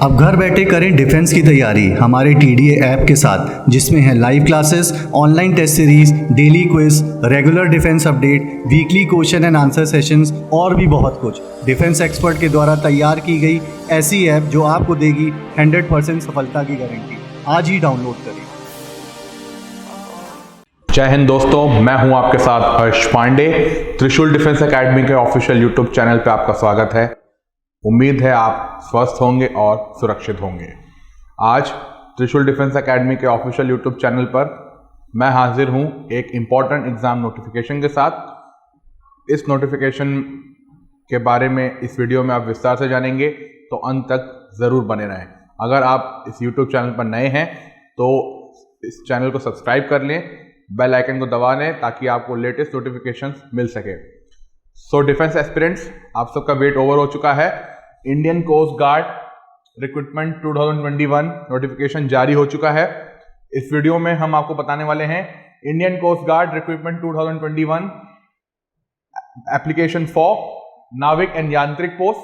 अब घर बैठे करें डिफेंस की तैयारी हमारे TDA ऐप के साथ, जिसमें है live classes, online test series, daily quiz, regular defence update, weekly question and answer sessions और भी बहुत कुछ। डिफेंस एक्सपर्ट के द्वारा तैयार की गई ऐसी ऐप जो आपको देगी 100% सफलता की गारंटी। आज ही डाउनलोड करें। जय हिंद दोस्तों, मैं हूं आपके साथ हर्ष पांडे। त्रिशूल डिफेंस एकेडमी के ऑफिशियल यूट्यूब चैनल पे आपका स्वागत है। उम्मीद है आप स्वस्थ होंगे और सुरक्षित होंगे। आज त्रिशूल डिफेंस एकेडमी के ऑफिशियल यूट्यूब चैनल पर मैं हाजिर हूं एक इम्पॉर्टेंट एग्जाम नोटिफिकेशन के साथ। इस नोटिफिकेशन के बारे में इस वीडियो में आप विस्तार से जानेंगे, तो अंत तक ज़रूर बने रहें। अगर आप इस यूट्यूब चैनल पर नए हैं तो इस चैनल को सब्सक्राइब कर लें, बेल आइकन को दबा लें ताकि आपको लेटेस्ट नोटिफिकेशंस मिल सके। सो डिफेंस एस्पिरेंट्स, आप सबका वेट ओवर हो चुका है। Indian coast guard recruitment 2021 notification जारी हो चुका है। इस वीडियो में हम आपको बताने वाले हैं Indian coast guard recruitment 2021 application for नाविक एंड यांत्रिक पोस्ट।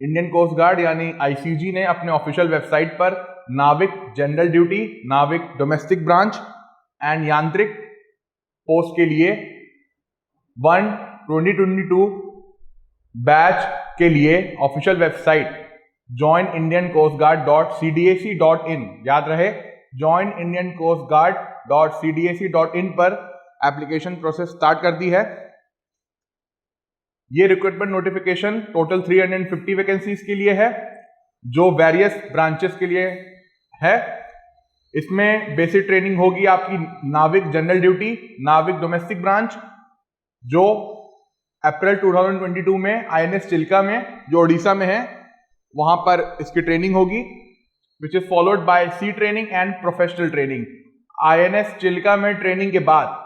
इंडियन कोस्ट गार्ड यानी ICG ने अपने ऑफिशियल वेबसाइट पर नाविक जनरल ड्यूटी, नाविक डोमेस्टिक ब्रांच एंड यांत्रिक पोस्ट के लिए 2022 बैच के लिए ऑफिशियल वेबसाइट joinindiancoastguard.cdac.in, याद रहे joinindiancoastguard.cdac.in पर एप्लीकेशन प्रोसेस स्टार्ट कर दी है। ये रिक्रूटमेंट नोटिफिकेशन टोटल 350 वैकेंसीज के लिए है, जो वेरियस ब्रांचेस के लिए है। इसमें बेसिक ट्रेनिंग होगी आपकी नाविक जनरल ड्यूटी, नाविक डोमेस्टिक ब्रांच, जो अप्रैल 2022 में INS चिल्का में, जो ओडिशा में है, वहां पर इसकी ट्रेनिंग होगी, which is followed by sea training and professional training. INS Chilka में ट्रेनिंग के बाद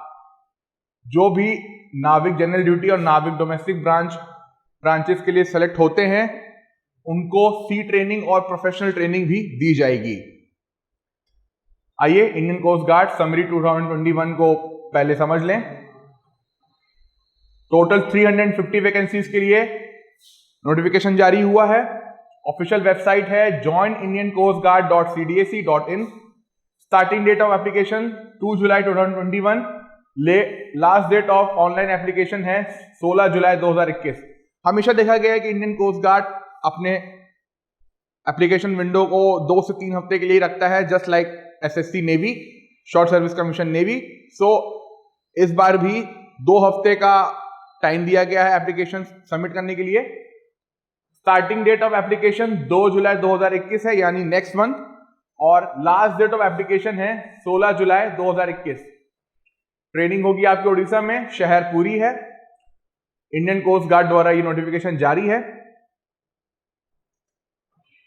जो भी नाविक जनरल ड्यूटी और नाविक डोमेस्टिक ब्रांचेस के लिए सेलेक्ट होते हैं, उनको सी ट्रेनिंग और प्रोफेशनल ट्रेनिंग भी दी जाएगी। आइए इंडियन कोस्ट गार्ड समरी 2021 को पहले समझ लें। टोटल 350 वैकेंसीज के लिए नोटिफिकेशन जारी हुआ है। ऑफिशियल वेबसाइट है joinindiancoastguard.cdac.in। Starting date of application 2 जुलाई 2021। Last date of online application है 16 जुलाई 2021। हमेशा देखा गया है कि इंडियन कोस्ट गार्ड अपने एप्लीकेशन विंडो को 2 से 3 हफ्ते के लिए रखता है, just like SSC navy, short service commission navy. So इस बार भी 2 हफ्ते का टाइम दिया गया है एप्लीकेशन सबमिट करने के लिए। स्टार्टिंग डेट ऑफ एप्लीकेशन 2 जुलाई 2021 है, यानी नेक्स्ट मंथ, और लास्ट डेट ऑफ एप्लीकेशन है 16 जुलाई 2021। ट्रेनिंग होगी आपके उड़ीसा में, शहर पुरी है। इंडियन कोस्ट गार्ड द्वारा ये नोटिफिकेशन जारी है।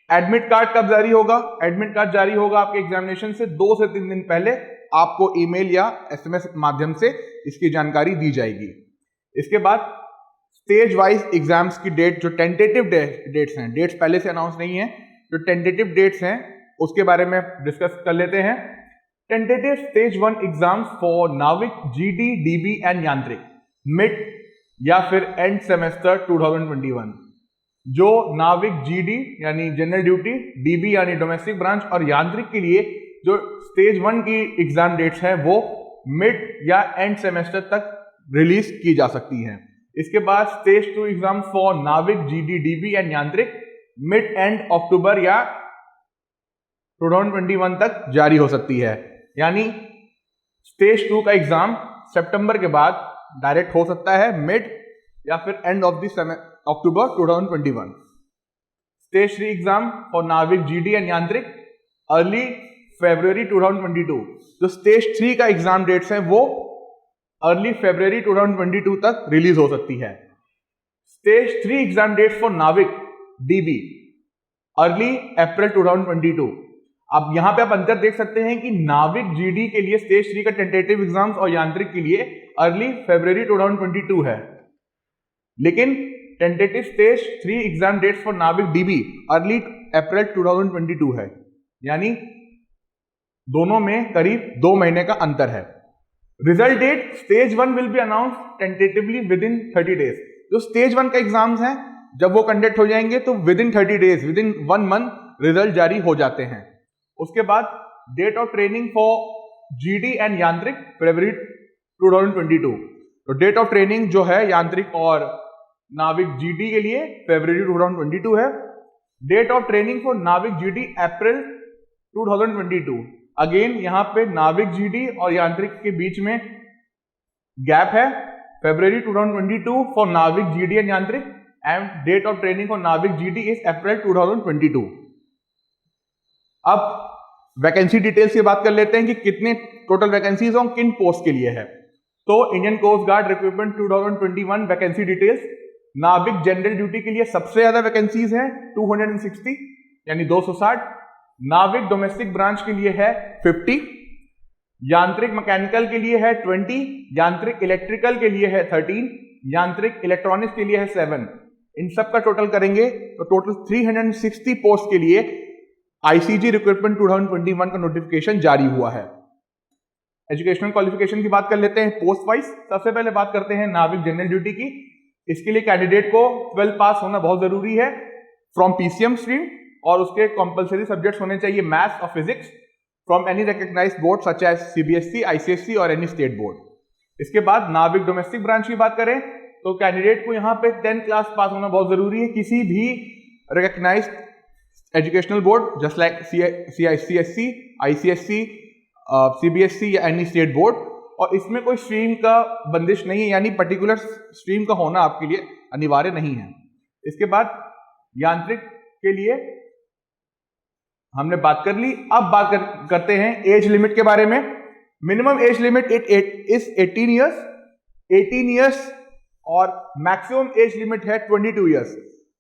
एडमिट कार्ड कब जारी होगा? एडमिट कार्ड जारी होगा आपके एग्जामिनेशन से 2 से 3 दिन पहले। आपको ईमेल या SMS माध्यम से इसकी जानकारी दी जाएगी। इसके बाद स्टेज वाइज एग्जाम्स की डेट, जो टेंटेटिव डेट्स हैं, डेट्स पहले से अनाउंस नहीं है, जो टेंटेटिव डेट्स हैं उसके बारे में डिस्कस कर लेते हैं। टेंटेटिव स्टेज 1 एग्जाम्स फॉर नाविक GD, DB एंड यांत्रिक मिड या फिर एंड सेमेस्टर 2021। जो नाविक GD यानी जनरल ड्यूटी, DB यानी डोमेस्टिक ब्रांच और यांत्रिक के लिए जो स्टेज 1 की एग्जाम डेट्स हैं वो मिड या एंड सेमेस्टर तक रिलीज की जा सकती हैं। इसके बाद स्टेज 2 एग्जाम फॉर नाविक GD, DB एंड यांत्रिक मिड एंड अक्टूबर या 2021 तक जारी हो सकती है। यानी स्टेज 2 का एग्जाम सितंबर के बाद डायरेक्ट हो सकता है मिड या फिर end of the October 2021। Stage 3 exam for नाविक GD एंड यांत्रिक अर्ली फरवरी 2022। जो स्टेज 3 का एग्जाम डेट्स हैं वो अर्ली फरवरी 2022 तक रिलीज हो सकती है। स्टेज 3 एग्जाम डेट्स फॉर नाविक DB अर्ली अप्रैल 2022। अब यहां पे आप अंतर देख सकते हैं कि नाविक GD के लिए स्टेज 3 का टेंटेटिव एग्जाम्स और यांत्रिक के लिए अर्ली फरवरी 2022 है, लेकिन tentative stage 3 exam dates for नाविक DB अर्ली अप्रैल 2022 है। यानी दोनों में करीब 2 महीने का अंतर है। Result date stage 1 will be announce tentatively within 30 days. जो स्टेज 1 का एग्जाम्स हैं जब वो कंडक्ट हो जाएंगे तो within 30 days, within 1 month result जारी हो जाते हैं। उसके बाद date of training for GD and यांत्रिक फरवरी 2022। तो डेट ऑफ ट्रेनिंग जो है यांत्रिक और नाविक जीडी के लिए फरवरी 2022 है। डेट ऑफ ट्रेनिंग फॉर नाविक जीडी अप्रैल 2022। अगेन यहां पे नाविक जीडी और यांत्रिक के बीच में गैप है। फरवरी 2022 फॉर नाविक जीडी एंड यांत्रिक and date of training for नाविक जीडी इज अप्रैल 2022। अब वैकेंसी डिटेल्स की बात कर लेते हैं कि कितने टोटल वैकेंसीज और किन पोस्ट के लिए है। तो Indian coast guard recruitment 2021 vacancy details, नाविक जनरल ड्यूटी के लिए सबसे ज्यादा वैकेंसीज हैं 260 यानी 260। नाविक डोमेस्टिक ब्रांच के लिए है 50, यांत्रिक मैकेनिकल के लिए है 20, यांत्रिक इलेक्ट्रिकल के लिए है 13, यांत्रिक इलेक्ट्रॉनिक्स के लिए है 7। इन सब का टोटल करेंगे तो टोटल 360 पोस्ट के लिए आईसीजी रिक्रूटमेंट 2021 का नोटिफिकेशन जारी हुआ है। एजुकेशनल क्वालिफिकेशन की बात कर लेते हैं पोस्ट वाइज। सबसे पहले बात करते हैं नाविक जनरल ड्यूटी की। इसके लिए कैंडिडेट को 12 पास होना बहुत जरूरी है फ्रॉम पीसीएम स्ट्रीम, और उसके कंपलसरी सब्जेक्ट्स होने चाहिए मैथ्स और physics from any recognised board such as CBSE, ICSE और एनी स्टेट बोर्ड। इसके बाद नाविक डोमेस्टिक ब्रांच की बात करें तो कैंडिडेट को यहाँ पे 10 क्लास पास होना बहुत जरूरी है किसी भी recognised educational board just like CSC, ICSC, CBSE या एनी स्टेट बोर्ड। और इसमें कोई स्ट्रीम का बंदिश नहीं है, यानी पर्टिकुलर स्ट्रीम का होना आपके लिए अनिवार्य नहीं है। इसके बाद यांत्रिक के लिए हमने बात कर ली। अब बात करते हैं एज लिमिट के बारे में। Minimum age limit is 18 years और मैक्सिमम एज लिमिट है 22 ईयर्स।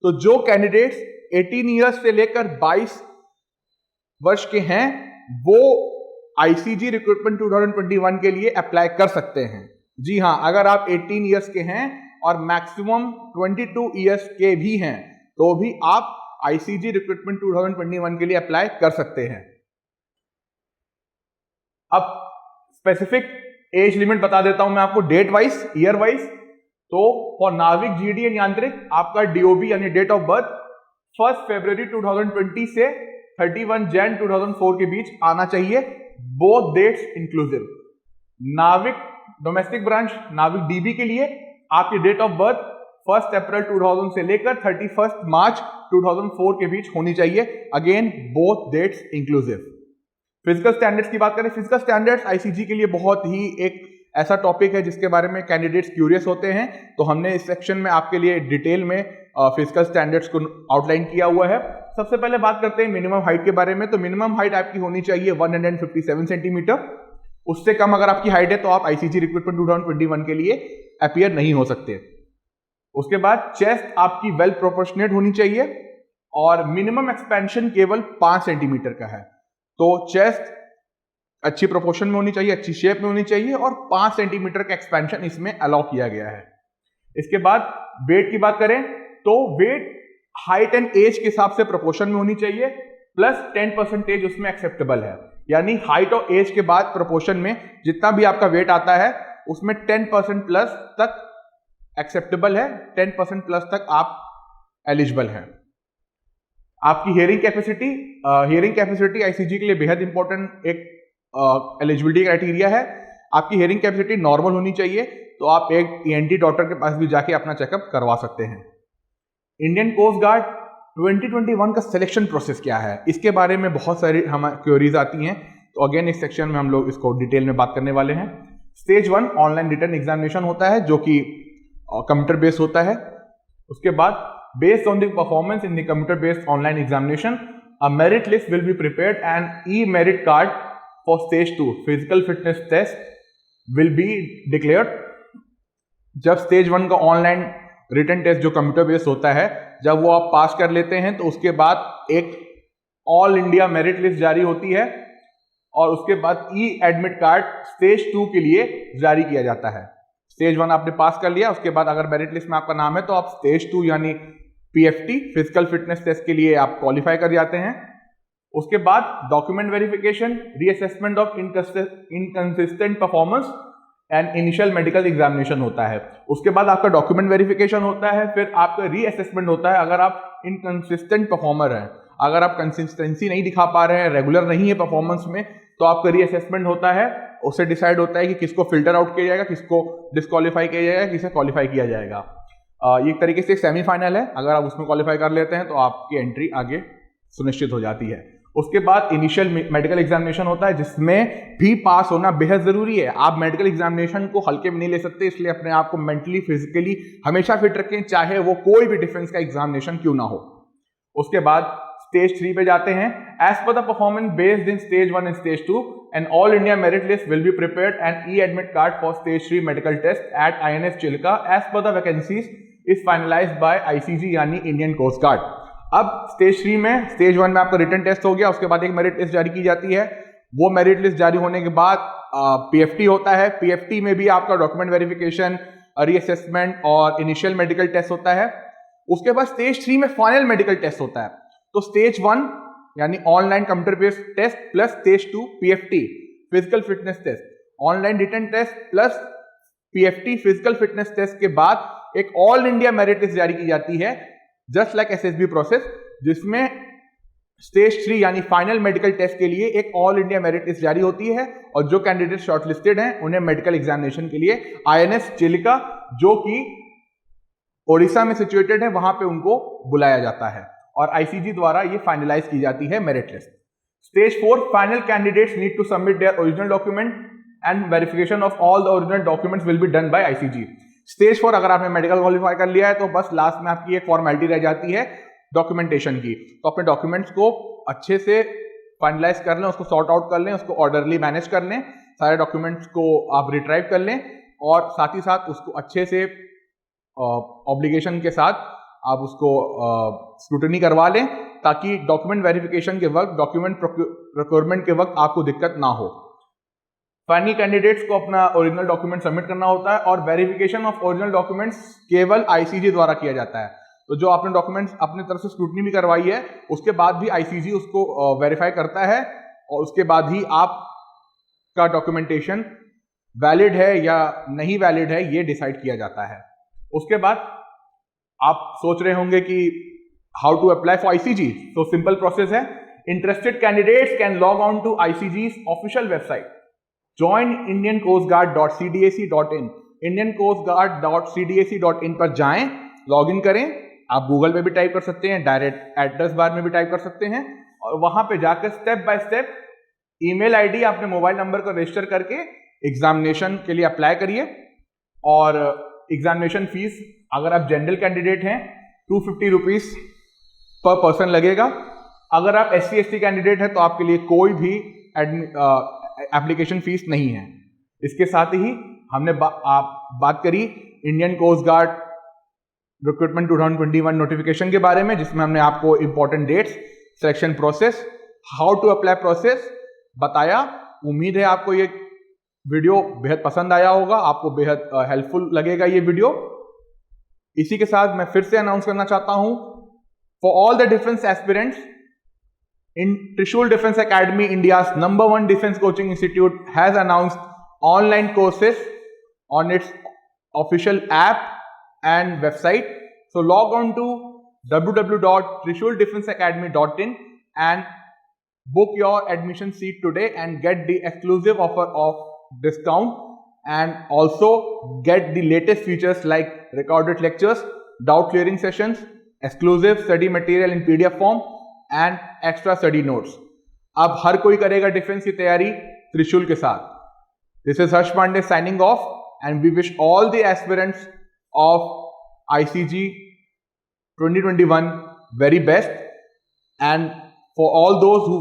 तो जो कैंडिडेट्स 18 ईयर्स से लेकर 22 वर्ष के हैं वो आईसीजी रिक्रूटमेंट 2021 के लिए अप्लाई कर सकते हैं। जी हां, अगर आप 18 ईयर्स के हैं और मैक्सिमम 22 ईयर्स के भी हैं तो भी आप आईसीजी रिक्रूटमेंट 2021 के लिए अप्लाई कर सकते हैं। अब स्पेसिफिक एज लिमिट बता देता हूं मैं आपको डेट वाइज, ईयर वाइज। तो फॉर नाविक जीडी एंड यांत्रिक आपका डीओबी यानी डेट ऑफ बर्थ 1 फरवरी 2020 से 31 जैन 2004 के बीच आना चाहिए, बोथ डेट्स इंक्लूसिव। नाविक डोमेस्टिक ब्रांच नाविक डीबी के लिए आपकी डेट ऑफ बर्थ 1 अप्रैल 2000 से लेकर 31 मार्च 2004 के बीच होनी चाहिए, again both dates inclusive. Physical standards की बात करें, फिजिकल स्टैंडर्ड्स आईसीजी के लिए बहुत ही एक ऐसा टॉपिक है जिसके बारे में कैंडिडेट्स क्यूरियस होते हैं, तो हमने इस सेक्शन में आपके लिए डिटेल में फिजिकल स्टैंडर्ड्स को आउटलाइन किया हुआ है। सबसे पहले बात करते हैं मिनिमम हाइट के बारे में। तो मिनिमम हाइट आपकी होनी चाहिए 157 सेंटीमीटर। उससे कम अगर आपकी हाइट है तो आप आईसीजी रिक्रूटमेंट 2021 के लिए अपीयर नहीं हो सकते। उसके बाद चेस्ट आपकी वेल प्रोपोर्शनेट होनी चाहिए और मिनिमम एक्सपेंशन केवल 5 सेंटीमीटर का है। तो चेस्ट अच्छी प्रोपोर्शन में होनी चाहिए, अच्छी शेप में होनी चाहिए और 5 सेंटीमीटर का एक्सपेंशन इसमें अलाउ किया गया है। इसके बाद वेट की बात करें तो वेट हाइट एंड एज के हिसाब से प्रोपोर्शन में होनी चाहिए, प्लस 10% उसमें एक्सेप्टेबल है। यानी हाइट और एज के बाद प्रोपोर्शन में जितना भी आपका वेट आता है उसमें 10% प्लस तक एक्सेप्टेबल है, 10% प्लस तक आप एलिजिबल हैं। आपकी हियरिंग कैपेसिटी आईसीजी के लिए बेहद इंपॉर्टेंट एक एलिजिबिलिटी क्राइटेरिया है। आपकी हियरिंग कैपेसिटी नॉर्मल होनी चाहिए, तो आप एक ईएनटी डॉक्टर के पास भी जाके अपना चेकअप करवा सकते हैं। इंडियन कोस्ट गार्ड 2021 का सिलेक्शन प्रोसेस क्या है, इसके बारे में बहुत सारी हमारी क्वेरीज आती हैं, तो अगेन इस सेक्शन में हम लोग इसको डिटेल में बात करने वाले हैं। स्टेज 1 ऑनलाइन रिटन एग्जामिनेशन होता है जो कि कंप्यूटर बेस्ड होता है। उसके बाद based on the performance in the computer based online examination a merit list will be prepared and e merit card for stage 2 physical fitness test will be declared. जब stage 1 का online written test जो computer based होता है, जब वो आप पास कर लेते हैं तो उसके बाद एक ऑल इंडिया मेरिट लिस्ट जारी होती है और उसके बाद ई एडमिट कार्ड स्टेज 2 के लिए जारी किया जाता है। स्टेज 1 आपने पास कर लिया, उसके बाद अगर मेरिट लिस्ट में आपका नाम है तो आप स्टेज 2 यानी पीएफटी फिजिकल फिटनेस टेस्ट के लिए आप क्वालिफाई कर जाते हैं। उसके बाद document verification, reassessment of inconsistent performance and initial medical examination होता है। उसके बाद आपका डॉक्यूमेंट वेरिफिकेशन होता है, फिर आपका रीअसेसमेंट होता है अगर आप इनकंसिस्टेंट परफॉर्मर हैं। अगर आप कंसिस्टेंसी नहीं दिखा पा रहे हैं, रेगुलर नहीं है परफॉर्मेंस में, तो आपका रीअसेसमेंट होता है, उससे डिसाइड होता है कि किसको फिल्टर आउट किया जाएगा, किसको डिस्क्वालीफाई किया जाएगा, किसे क्वालिफाई किया जाएगा। ये एक तरीके से एक सेमीफाइनल है, अगर आप उसमें क्वालिफाई कर लेते हैं तो आपकी एंट्री आगे सुनिश्चित हो जाती है। उसके बाद इनिशियल मेडिकल एग्जामिनेशन होता है, जिसमें भी पास होना बेहद जरूरी है। आप मेडिकल एग्जामिनेशन को हल्के में नहीं ले सकते, इसलिए अपने आप को मेंटली फिजिकली हमेशा फिट रखें, चाहे वो कोई भी डिफेंस का एग्जामिनेशन क्यों ना हो। उसके बाद स्टेज 3 पे जाते हैं। As per the performance based in stage 1 and stage 2 an all India merit list will be prepared and e admit card for stage 3 medical test at INS Chilka as per the vacancies is finalised by ICG यानी Indian coast guard. अब stage 3 में, stage 1 में आपका written test हो गया, उसके बाद एक मेरिट लिस्ट जारी की जाती है। वो मेरिट लिस्ट जारी होने के बाद PFT होता है। PFT में भी आपका डॉक्यूमेंट वेरिफिकेशन, रीअसेसमेंट और इनिशियल मेडिकल टेस्ट होता है। उसके बाद स्टेज 3 में फाइनल मेडिकल टेस्ट होता है। तो स्टेज 1 यानी online computer based test plus stage 2 PFT physical fitness test, online written test plus PFT physical fitness test के बाद एक ऑल इंडिया मेरिट लिस्ट जारी की जाती है, जस्ट लाइक SSB प्रोसेस, जिसमें स्टेज 3 यानी फाइनल मेडिकल टेस्ट के लिए एक ऑल इंडिया मेरिट लिस्ट जारी होती है और जो कैंडिडेट शॉर्टलिस्टेड हैं उन्हें मेडिकल एग्जामिनेशन के लिए INS चिल्का, जो कि ओडिशा में सिचुएटेड है, वहां पे उनको बुलाया जाता है और ICG द्वारा ये फाइनलाइज की जाती है merit list. Stage 4 final candidates need to submit their original document and verification of all the original documents will be done by ICG। Stage 4 अगर आपने मेडिकल क्वालिफाई कर लिया है तो बस लास्ट में आपकी एक फॉर्मेलिटी रह जाती है डॉक्यूमेंटेशन की। तो अपने डॉक्यूमेंट्स को अच्छे से फाइनलाइज कर लें, उसको सॉर्ट आउट कर लें, उसको ऑर्डरली मैनेज कर लें, सारे डॉक्यूमेंट्स को आप रिट्राइव कर लें और साथ ही साथ उसको अच्छे से ऑब्लिगेशन के साथ आप उसको स्क्रूटनी करवा लें, ताकि डॉक्यूमेंट वेरिफिकेशन के वक्त, डॉक्यूमेंट प्रोक्योरमेंट के वक्त आपको दिक्कत ना हो। फाइनल कैंडिडेट्स को अपना ओरिजिनल डॉक्यूमेंट सबमिट करना होता है और वेरिफिकेशन ऑफ ओरिजिनल डॉक्यूमेंट्स केवल ICG द्वारा किया जाता है। तो जो आपने डॉक्यूमेंट्स अपनी तरफ से स्क्रूटनी भी करवाई है, उसके बाद भी ICG उसको वेरीफाई करता है और उसके बाद ही आपका डॉक्यूमेंटेशन वैलिड है या नहीं वैलिड है, ये डिसाइड किया जाता है। उसके बाद आप सोच रहे होंगे कि how to apply for ICG। तो सिंपल प्रोसेस है। Interested candidates can log on to ICG's official website join indiancoastguard.cdac.in indiancoastguard.cdac.in पर जाएं, लॉगिन करें। आप गूगल पे भी टाइप कर सकते हैं, डायरेक्ट एड्रेस बार में भी टाइप कर सकते हैं और वहां पे जाकर step by step email ID, अपने मोबाइल नंबर को रजिस्टर करके एग्जामिनेशन के लिए अप्लाई करिए। और एग्जामिनेशन फीस अगर आप जनरल कैंडिडेट हैं 250 रुपीज पर पर्सन लगेगा। अगर आप SC/ST कैंडिडेट हैं तो आपके लिए कोई भी एप्लीकेशन फीस नहीं है। इसके साथ ही हमने बात करी Indian coast guard recruitment 2021 notification के बारे में, जिसमें हमने आपको important dates, selection process, how to apply process बताया। उम्मीद है आपको ये वीडियो बेहद पसंद आया होगा, आपको बेहद हेल्पफुल लगेगा ये वीडियो। इसी के साथ मैं फिर से अनाउंस करना चाहता हूं, for all the defence aspirants in Trishul Defense Academy, India's #1 defense coaching institute, has announced online courses on its official app and website. So log on to www.trishuldefenseacademy.in and book your admission seat today and get the exclusive offer of discount, and also get the latest features like recorded lectures, doubt clearing sessions, exclusive study material in PDF form and extra study notes. अब हर कोई करेगा defence की तैयारी त्रिशूल के साथ। This is Harsh Pandey signing off and we wish all the aspirants of ICG 2021 very best, and for all those who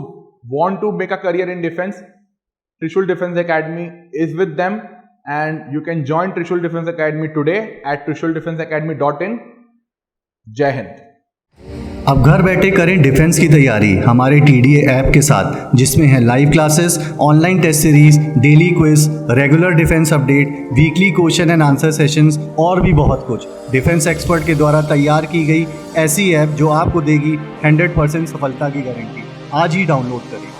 want to make a career in defense, Trishul Defense Academy is with them, and you can join Trishul Defense Academy today at trishuldefenseacademy.in. जय हिंद। अब घर बैठे करें defence की तैयारी हमारे TDA app के साथ, जिसमें है live classes, online test series, daily quiz, regular defence update, weekly question and answer sessions और भी बहुत कुछ। डिफेंस एक्सपर्ट के द्वारा तैयार की गई ऐसी ऐप जो आपको देगी 100% सफलता की गारंटी। आज ही डाउनलोड करें।